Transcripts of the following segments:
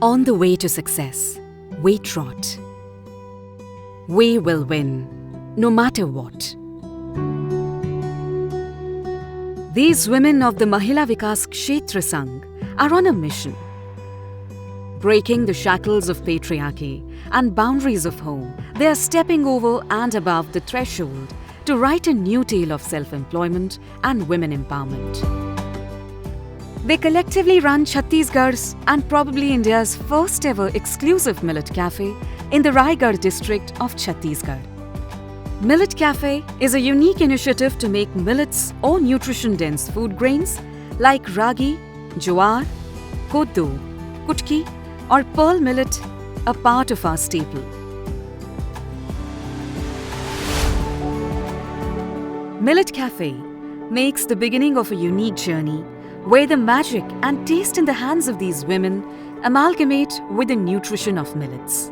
On the way to success, we trot. We will win, no matter what. These women of the Mahila Vikas Kshetra Sangh are on a mission. Breaking the shackles of patriarchy and boundaries of home, they are stepping over and above the threshold to write a new tale of self-employment and women empowerment. They collectively run Chhattisgarh's and probably India's first ever exclusive millet cafe in the Raigarh district of Chhattisgarh. Millet Cafe is a unique initiative to make millets or nutrition-dense food grains like ragi, jowar, kodo, kutki or pearl millet a part of our staple. Millet Cafe makes the beginning of a unique journey where the magic and taste in the hands of these women amalgamate with the nutrition of millets.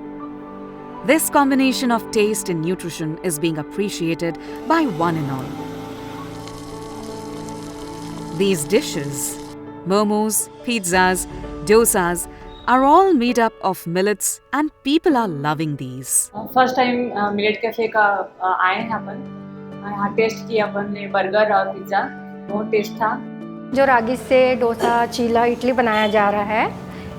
This combination of taste and nutrition is being appreciated by one and all. These dishes, momos, pizzas, dosas, are all made up of millets and people are loving these. First time Millet Cafe का आए हैं अपन, यहाँ test किया अपन ने burger और pizza, बहुत test था। जो रागी से डोसा, चीला, इडली बनाया जा रहा है,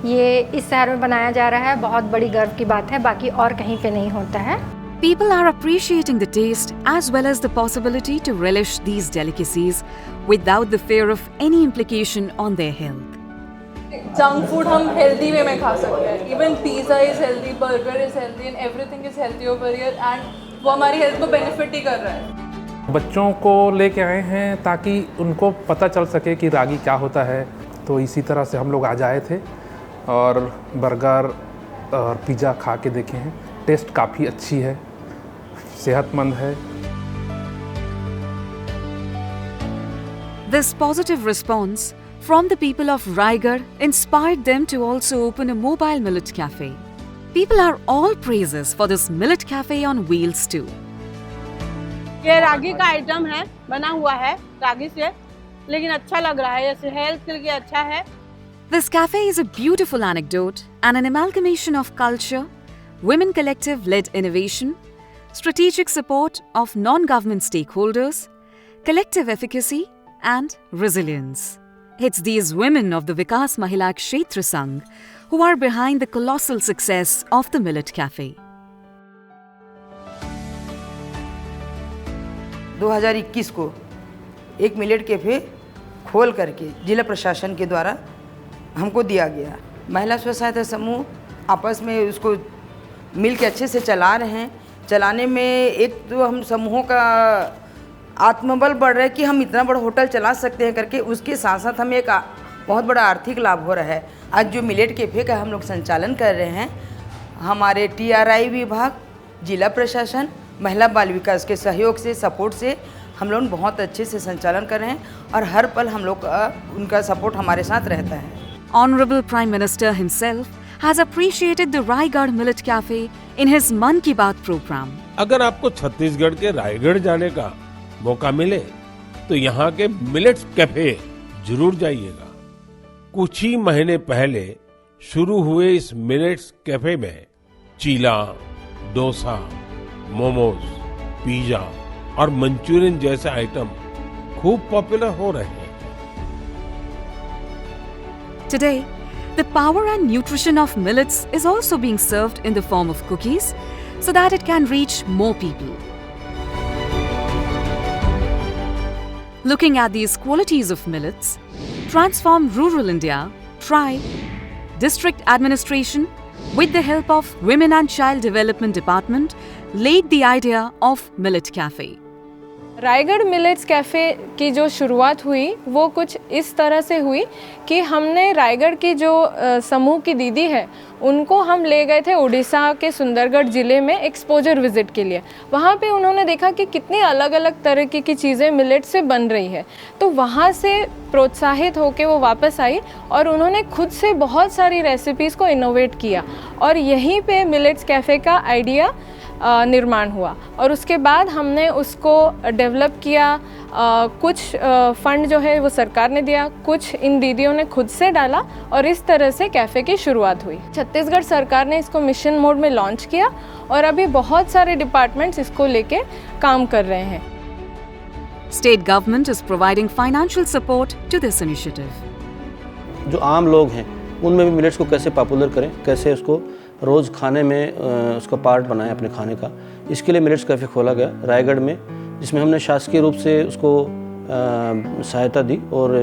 ये इस शहर में बनाया जा रहा है, बहुत बड़ी गर्व की बात है, बाकी और कहीं पे नहीं होता है। People are appreciating the taste as well as the possibility to relish these delicacies without the fear of any implication on their health. Junk food हम हेल्दी वे में खा सकते हैं। Even pizza is healthy, burger is healthy and everything is healthy over here and वो हमारी health को benefit ही कर रहा है। बच्चों को लेके आए हैं ताकि उनको पता चल सके कि रागी क्या होता है, तो इसी तरह से हम लोग आज आए थे और बर्गर और पिज़्ज़ा खा के देखे हैं। टेस्ट काफ़ी अच्छी है, सेहतमंद है। This positive response from the people of Raigarh inspired them to also open a mobile millet cafe. People are all praises for this millet cafe on wheels too. ये रागी का आइटम है, बना हुआ है रागी से, लेकिन अच्छा लग रहा है, ये हेल्थ के लिए अच्छा है। This cafe is a beautiful anecdote and an amalgamation of culture, women collective-led innovation, strategic support of non-government stakeholders, collective efficacy and resilience. It's these women of the Vikas Mahila Kshetra Sangh who are behind the colossal success of the Millet Cafe. 2021 को एक millet cafe खोल करके जिला प्रशासन के द्वारा हमको दिया गया। महिला स्व सहायता समूह आपस में उसको मिल के अच्छे से चला रहे हैं। चलाने में एक तो हम समूहों का आत्मबल बढ़ रहा है कि हम इतना बड़ा होटल चला सकते हैं करके, उसके साथ साथ हमें एक बहुत बड़ा आर्थिक लाभ हो रहा है। आज जो मिलेट कैफ़े का हम लोग संचालन कर रहे हैं, हमारे TRI विभाग, जिला प्रशासन, महिला बाल विकास के सहयोग से, सपोर्ट से हम लोग बहुत अच्छे से संचालन कर रहे हैं और हर पल हम लोग का उनका सपोर्ट हमारे साथ रहता है। Honorable Prime Minister himself has appreciated the Raigarh Millet Cafe in his Mann Ki Baat program. अगर आपको छत्तीसगढ़ के रायगढ़ जाने का मौका मिले तो यहाँ के मिलेट्स कैफे जरूर जाइएगा। कुछ ही महीने पहले शुरू हुए इस मिलेट्स कैफे में चीला, डोसा, मोमोज, पिज्जा और मंचूरियन जैसे आइटम खूब पॉपुलर हो रहे हैं। Today, the power and nutrition of millets is also being served in the form of cookies so that it can reach more people. Looking at these qualities of millets, Transform Rural India, TRI, District Administration, with the help of Women and Child Development Department, laid the idea of Millet Cafe. Raigarh millets cafe की जो शुरुआत हुई वो कुछ इस तरह से हुई कि हमने रायगढ़ की जो समूह की दीदी है उनको हम ले गए थे उड़ीसा के सुंदरगढ़ ज़िले में एक्सपोजर विज़िट के लिए। वहाँ पे उन्होंने देखा कि कितनी अलग अलग तरह की चीज़ें मिलेट से बन रही है, तो वहाँ से प्रोत्साहित होकर वो वापस आई और उन्होंने खुद से बहुत सारी रेसिपीज़ को इनोवेट किया और यहीं पे मिलेट्स कैफ़े का आइडिया निर्माण हुआ और उसके बाद हमने उसको डेवलप किया। कुछ फंड जो है वो सरकार ने दिया, कुछ इन दीदियों ने खुद से डाला और इस तरह से कैफ़े की शुरुआत हुई। छत्तीसगढ़ सरकार ने इसको मिशन मोड में लॉन्च किया और अभी बहुत सारे डिपार्टमेंट्स इसको लेके काम कर रहे हैं। State government is providing financial support to this initiative. जो आम लोग हैं उनमें भी मिलेट्स को कैसे पॉपुलर करें, कैसे उसको रोज़ खाने में उसका पार्ट बनाएं अपने खाने का, इसके लिए मिलेट्स कैफ़े खोला गया रायगढ़ में, जिसमें हमने शासकीय रूप से उसको सहायता दी और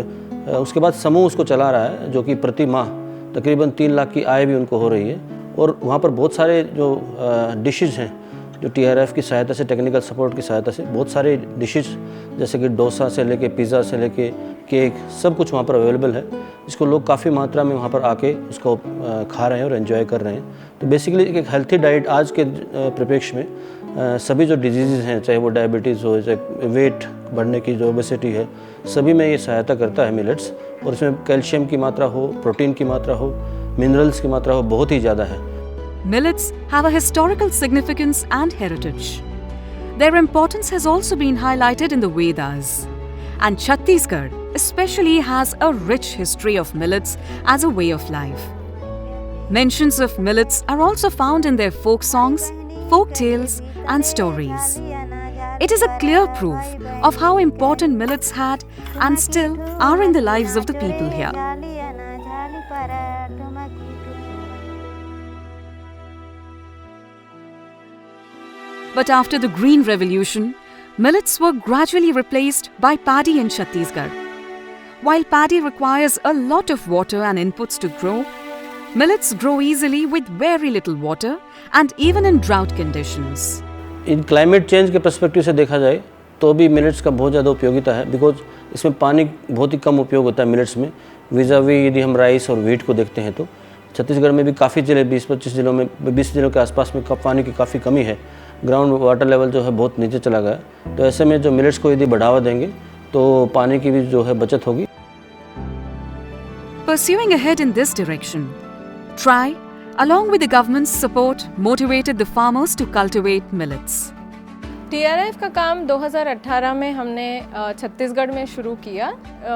उसके बाद समूह उसको चला रहा है, जो कि प्रति माह तकरीबन 3 लाख की आय भी उनको हो रही है। और वहाँ पर बहुत सारे जो डिशेज़ हैं, जो TRF की सहायता से, टेक्निकल सपोर्ट की सहायता से बहुत सारे डिशेज़ जैसे कि डोसा से लेके पिज़्ज़ा से लेके केक, सब कुछ वहाँ पर अवेलेबल है, जिसको लोग काफ़ी मात्रा में वहाँ पर आके उसको खा रहे हैं और एंजॉय कर रहे हैं। तो बेसिकली एक हेल्थी डाइट आज के परिप्रेक्ष्य में सभी जो डिजीज़ हैं, चाहे वो डायबिटीज़ हो, चाहे वेट बढ़ने की जो ओबेसिटी है, सभी में ये सहायता करता है मिलेट्स। और इसमें कैल्शियम की मात्रा हो, प्रोटीन की मात्रा हो, मिनरल्स की मात्रा हो, बहुत ही ज़्यादा है। Millets have a historical significance and heritage. Their importance has also been highlighted in the Vedas. And Chhattisgarh especially has a rich history of millets as a way of life. Mentions of millets are also found in their folk songs, folk tales and stories. It is a clear proof of how important millets had and still are in the lives of the people here. But after the Green Revolution, millets were gradually replaced by paddy in Chhattisgarh. While paddy requires a lot of water and inputs to grow, millets grow easily with very little water and even in drought conditions. In climate change के perspective से देखा जाए तो भी millets का बहुत ज़्यादा उपयोगिता है, बिकॉज इसमें पानी बहुत ही कम उपयोग होता है मिलेट्स में विज़ावी यदि हम राइस और व्हीट को देखते हैं। तो छत्तीसगढ़ में भी काफ़ी ज़िले 20-25 जिलों में 20 जिलों के आसपास में पानी की काफ़ी कमी है, ग्राउंड वाटर लेवल जो है बहुत नीचे चला गया। तो ऐसे में जो मिलेट्स को यदि बढ़ावा देंगे तो पानी की भी जो है बचत होगी। Pursuing ahead in this direction, TRAI, along with the government's support, motivated the farmers to cultivate millets. TRF का काम 2018 में हमने छत्तीसगढ़ में शुरू किया।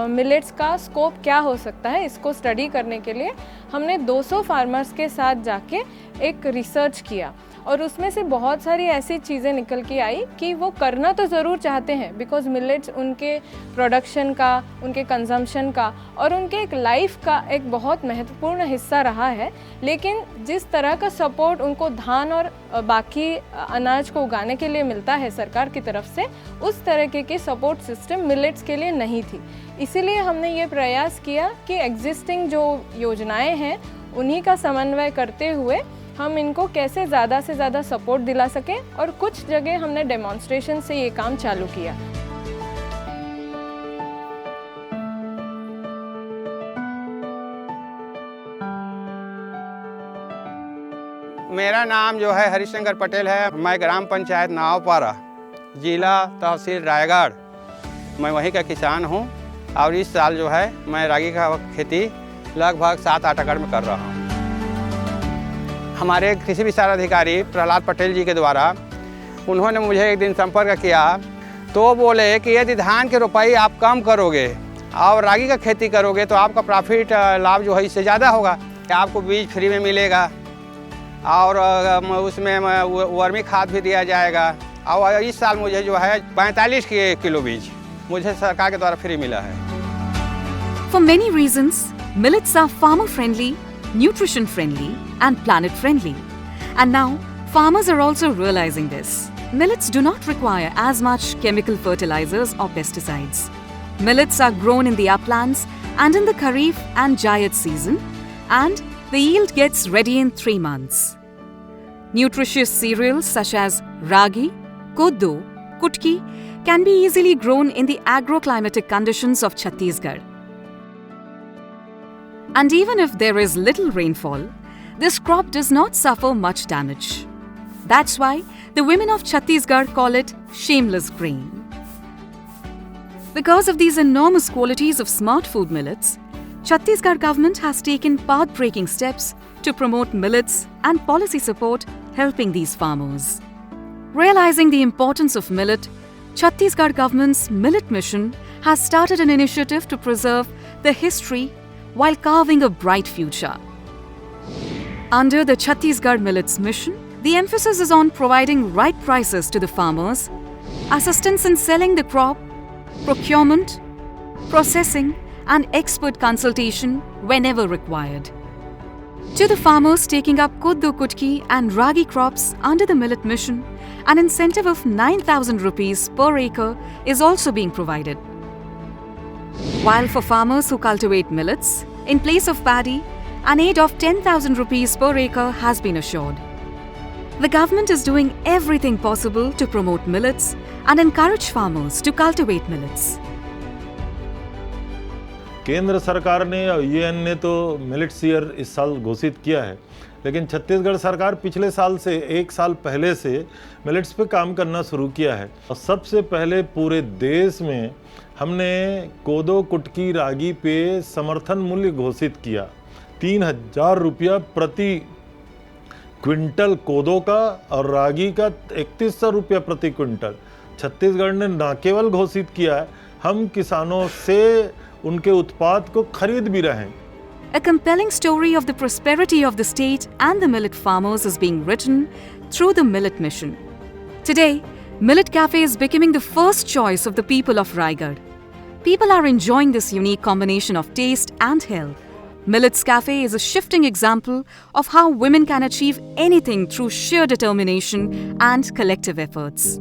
मिलेट्स का स्कोप क्या हो सकता है, इसको स्टडी करने के लिए हमने 200 फार्मर्स के साथ जाके एक रिसर्च किया और उसमें से बहुत सारी ऐसी चीज़ें निकल के आई कि वो करना तो ज़रूर चाहते हैं, बिकॉज मिलेट्स उनके प्रोडक्शन का, उनके कंजम्पशन का और उनके एक लाइफ का एक बहुत महत्वपूर्ण हिस्सा रहा है। लेकिन जिस तरह का सपोर्ट उनको धान और बाकी अनाज को उगाने के लिए मिलता है सरकार की तरफ से, उस तरह की सपोर्ट सिस्टम मिलेट्स के लिए नहीं थी। इसीलिए हमने ये प्रयास किया कि एग्जिस्टिंग जो योजनाएं हैं उन्हीं का समन्वय करते हुए हम इनको कैसे ज़्यादा से ज़्यादा सपोर्ट दिला सकें, और कुछ जगह हमने डेमोन्स्ट्रेशन से ये काम चालू किया। मेरा नाम जो है हरिशंकर पटेल है। मैं ग्राम पंचायत नावपारा, जिला तहसील रायगढ़, मैं वहीं का किसान हूं और इस साल जो है मैं रागी का खेती लगभग 7-8 एकड़ में कर रहा हूं। हमारे कृषि विस्तार अधिकारी प्रहलाद पटेल जी के द्वारा उन्होंने मुझे एक दिन संपर्क किया, तो बोले कि यदि धान की रोपाई आप कम करोगे और रागी का खेती करोगे तो आपका प्रॉफिट लाभ जो है इससे ज़्यादा होगा, कि आपको बीज फ्री में मिलेगा और उसमें वर्मी खाद भी दिया जाएगा। और इस साल मुझे जो है 45 किलो बीज मुझे सरकार के द्वारा फ्री मिला है। For many reasons, millets are farmer friendly, nutrition friendly and planet friendly. And now, farmers are also realizing this. Millets do not require as much chemical fertilizers or pesticides. Millets are grown in the uplands and in the Kharif and Jayat season, and the yield gets ready in 3 months. Nutritious cereals such as ragi, koddo, kutki can be easily grown in the agroclimatic conditions of Chhattisgarh. And even if there is little rainfall, this crop does not suffer much damage. That's why the women of Chhattisgarh call it shameless grain. Because of these enormous qualities of smart food millets, Chhattisgarh government has taken path-breaking steps to promote millets and policy support helping these farmers. Realizing the importance of millet, Chhattisgarh government's Millet Mission has started an initiative to preserve the history while carving a bright future. Under the Chhattisgarh Millets Mission, the emphasis is on providing right prices to the farmers, assistance in selling the crop, procurement, processing, and expert consultation whenever required. To the farmers taking up Kuddu Kutki and Ragi crops under the Millet Mission, an incentive of 9,000 rupees per acre is also being provided. While for farmers who cultivate millets, in place of paddy, an aid of 10,000 rupees per acre has been assured. The government is doing everything possible to promote millets and encourage farmers to cultivate millets. केंद्र सरकार ने और UN ने तो millets year इस साल घोषित किया है, लेकिन छत्तीसगढ़ सरकार पिछले साल से 1 साल पहले से मिलेट्स पे काम करना शुरू किया है। और सबसे पहले पूरे देश में हमने कोदो कुटकी रागी पे समर्थन मूल्य घोषित किया। 3,000 रुपया प्रति क्विंटल कोदो का और रागी का 3,100 रुपया प्रति क्विंटल छत्तीसगढ़ ने न केवल घोषित किया है, हम किसानों से उनके उत्पाद को खरीद भी रहे हैं। A compelling story of the prosperity of the state and the millet farmers is being written through the Millet Mission. Today, Millet Cafe is becoming the first choice of the people of Raigad. People are enjoying this unique combination of taste and health. Millets Cafe is a shifting example of how women can achieve anything through sheer determination and collective efforts.